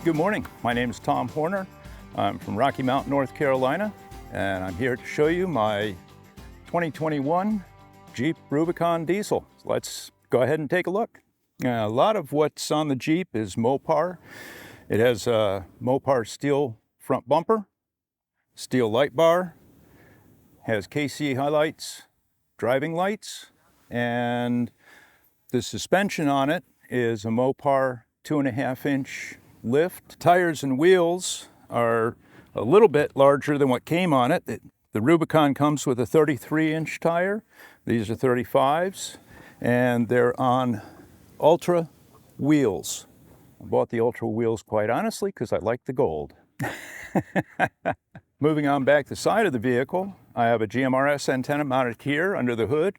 Good morning, my name is Tom Horner. I'm from Rocky Mount, North Carolina, and I'm here to show you my 2021 Jeep Rubicon diesel. So let's go ahead and take a look. A lot of what's on the Jeep is Mopar. It has a Mopar steel front bumper, steel light bar, has KC highlights, driving lights, and the suspension on it is a Mopar 2.5-inch lift. Tires and wheels are a little bit larger than what came on it. The Rubicon comes with a 33-inch tire. These are 35s, and they're on Ultra wheels. I bought the Ultra wheels quite honestly because I like the gold. Moving on back the side of the vehicle, I have a GMRS antenna mounted here under the hood.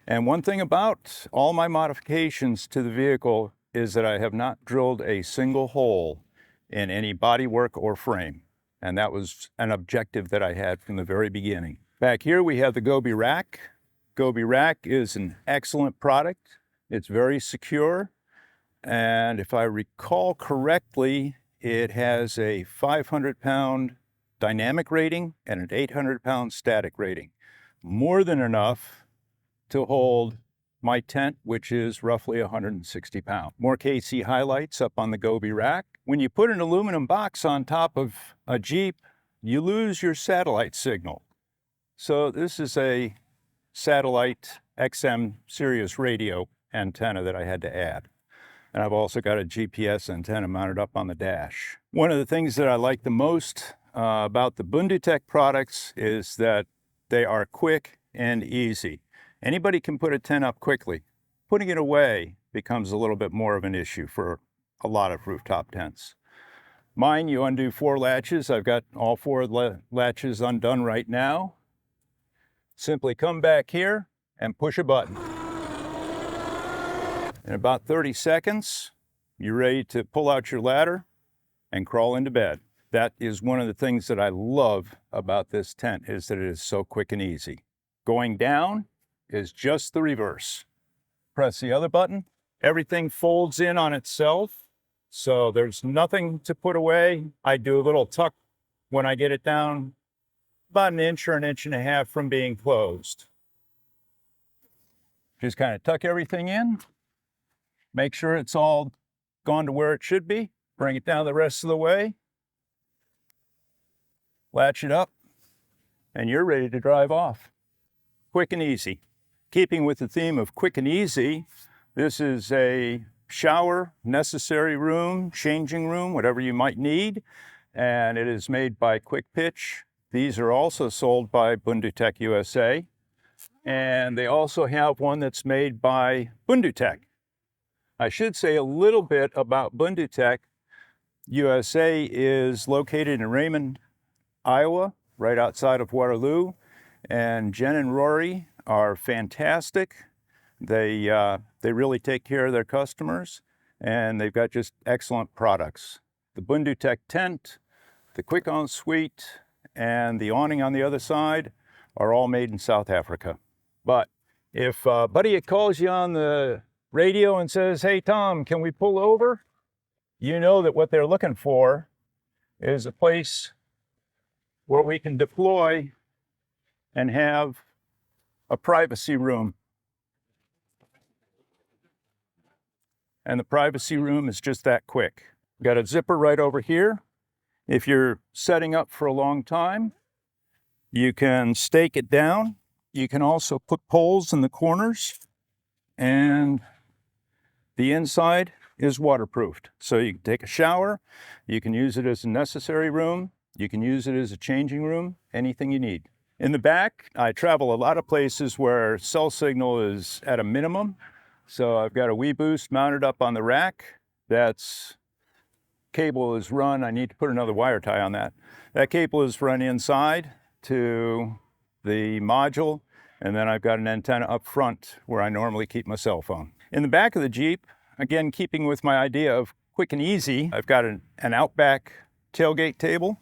And one thing about all my modifications to the vehicle is that I have not drilled a single hole in any bodywork or frame. And that was an objective that I had from the very beginning. Back here we have the Gobi rack. Gobi rack is an excellent product. It's very secure. And if I recall correctly, it has a 500-pound dynamic rating and an 800-pound static rating. More than enough to hold my tent, which is roughly 160 pounds. More KC highlights up on the Gobi rack. When you put an aluminum box on top of a Jeep, you lose your satellite signal. So this is a satellite XM Sirius radio antenna that I had to add. And I've also got a GPS antenna mounted up on the dash. One of the things that I like the most about the Bundutec products is that they are quick and easy. Anybody can put a tent up quickly. Putting it away becomes a little bit more of an issue for a lot of rooftop tents. Mine, you undo 4 latches. I've got all 4 latches undone right now. Simply come back here and push a button. In about 30 seconds, you're ready to pull out your ladder and crawl into bed. That is one of the things that I love about this tent, is that it is so quick and easy. Going down is just the reverse. Press the other button. Everything folds in on itself, so there's nothing to put away. I do a little tuck when I get it down about an inch or an inch and a half from being closed. Just kind of tuck everything in. Make sure it's all gone to where it should be. Bring it down the rest of the way. Latch it up, and you're ready to drive off. Quick and easy. Keeping with the theme of quick and easy, this is a shower, necessary room, changing room, whatever you might need, and it is made by Quick Pitch. These are also sold by Bundutec USA, and they also have one that's made by Bundutec. I should say a little bit about Bundutec. USA is located in Raymond, Iowa, right outside of Waterloo, and Jen and Rory are fantastic. They really take care of their customers, and they've got just excellent products. The Bundutec tent, the Quick En Suite, and the awning on the other side are all made in South Africa. But if Buddy calls you on the radio and says, "Hey Tom, can we pull over?" You know that what they're looking for is a place where we can deploy and have a privacy room. And the privacy room is just that quick. Got a zipper right over here. If you're setting up for a long time, you can stake it down. You can also put poles in the corners, and the inside is waterproofed. So you can take a shower, you can use it as a necessary room, you can use it as a changing room, anything you need. In the back, I travel a lot of places where cell signal is at a minimum. So I've got a WeBoost mounted up on the rack. That's cable is run. I need to put another wire tie on that. That cable is run inside to the module, and then I've got an antenna up front where I normally keep my cell phone. In the back of the Jeep, again, keeping with my idea of quick and easy, I've got an Outback tailgate table.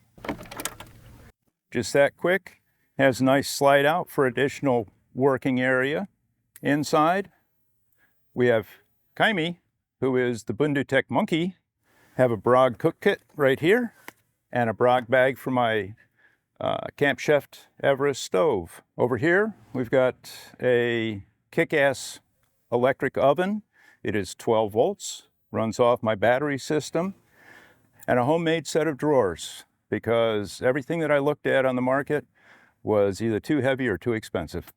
Just that quick. Has a nice slide out for additional working area. Inside, we have Kaimi, who is the Bundutec monkey, Have a Brog cook kit right here and a Brog bag for my Camp Chef Everest stove. Over here, we've got a kick-ass electric oven. It is 12 volts, runs off my battery system, and a homemade set of drawers because everything that I looked at on the market was either too heavy or too expensive,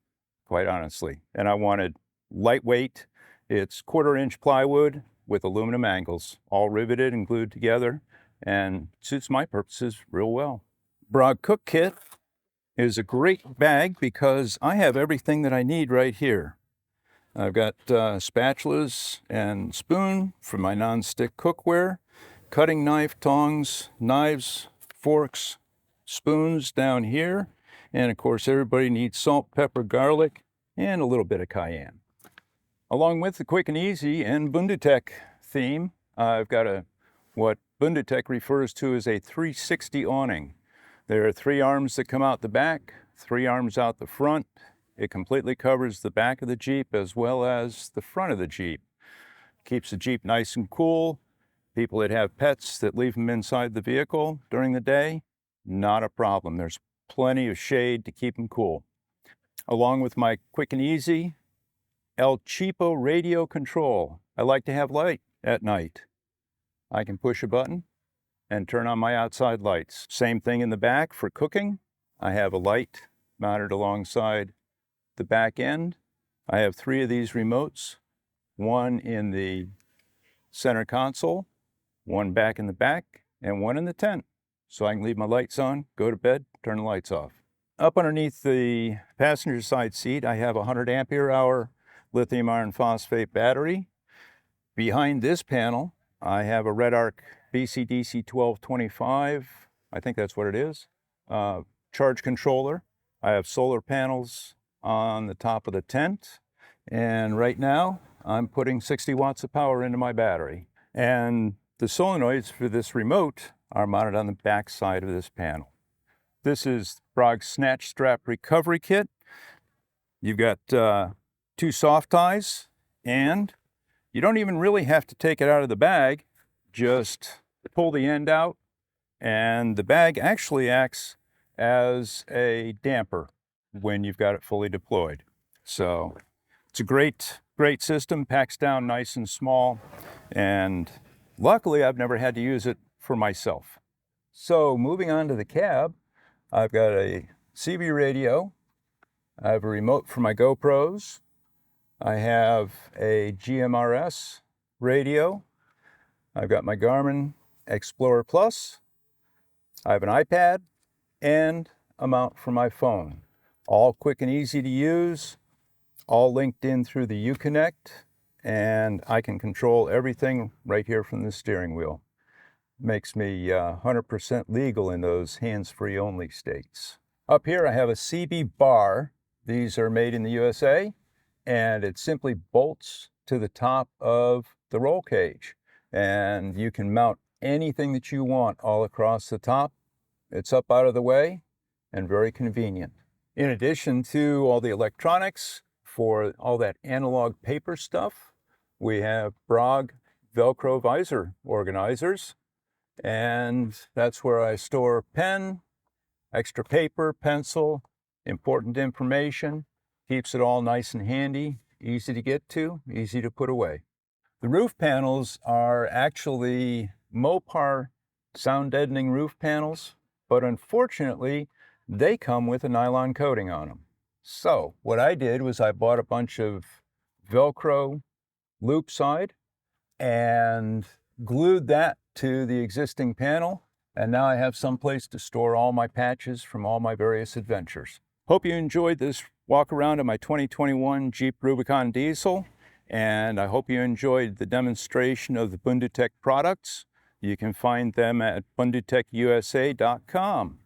quite honestly. And I wanted lightweight. It's 1/4-inch plywood with aluminum angles, all riveted and glued together, and suits my purposes real well. Brog Cook Kit is a great bag because I have everything that I need right here. I've got spatulas and spoon for my non-stick cookware, cutting knife, tongs, knives, forks, spoons down here, and of course everybody needs salt, pepper, garlic, and a little bit of cayenne. Along with the quick and easy and Bundutec theme, I've got what Bundutec refers to as a 360 awning. There are 3 arms that come out the back, 3 arms out the front. It completely covers the back of the Jeep as well as the front of the Jeep. Keeps the Jeep nice and cool. People that have pets that leave them inside the vehicle during the day, not a problem. There's plenty of shade to keep them cool. Along with my quick and easy El Cheapo radio control. I like to have light at night. I can push a button and turn on my outside lights. Same thing in the back for cooking. I have a light mounted alongside the back end. I have 3 of these remotes, one in the center console, one back in the back, and one in the tent. So I can leave my lights on, go to bed, turn the lights off. Up underneath the passenger side seat, I have a 100 ampere hour lithium iron phosphate battery. Behind this panel, I have a Red Arc BCDC 1225, I think that's what it is, charge controller. I have solar panels on the top of the tent, and right now I'm putting 60 watts of power into my battery. And the solenoids for this remote are mounted on the back side of this panel. This is Brog's Snatch Strap Recovery Kit. You've got 2 soft ties, and you don't even really have to take it out of the bag. Just pull the end out, and the bag actually acts as a damper when you've got it fully deployed. So it's a great system, packs down nice and small, and luckily I've never had to use it for myself. So moving on to the cab, I've got a CB radio, I have a remote for my GoPros, I have a GMRS radio, I've got my Garmin Explorer Plus, I have an iPad, and a mount for my phone. All quick and easy to use, all linked in through the Uconnect, and I can control everything right here from the steering wheel. Makes me 100% legal in those hands-free only states. Up here I have a CB bar. These are made in the USA, and it simply bolts to the top of the roll cage. And you can mount anything that you want all across the top. It's up out of the way and very convenient. In addition to all the electronics for all that analog paper stuff, we have Brog Velcro visor organizers. And that's where I store pen, extra paper, pencil, important information. Keeps it all nice and handy, easy to get to, easy to put away. The roof panels are actually Mopar sound deadening roof panels, but unfortunately, they come with a nylon coating on them. So what I did was I bought a bunch of Velcro loop side and glued that to the existing panel, and now I have someplace to store all my patches from all my various adventures. Hope you enjoyed this walk around of my 2021 Jeep Rubicon diesel, and I hope you enjoyed the demonstration of the Bundutec products. You can find them at bundutecusa.com.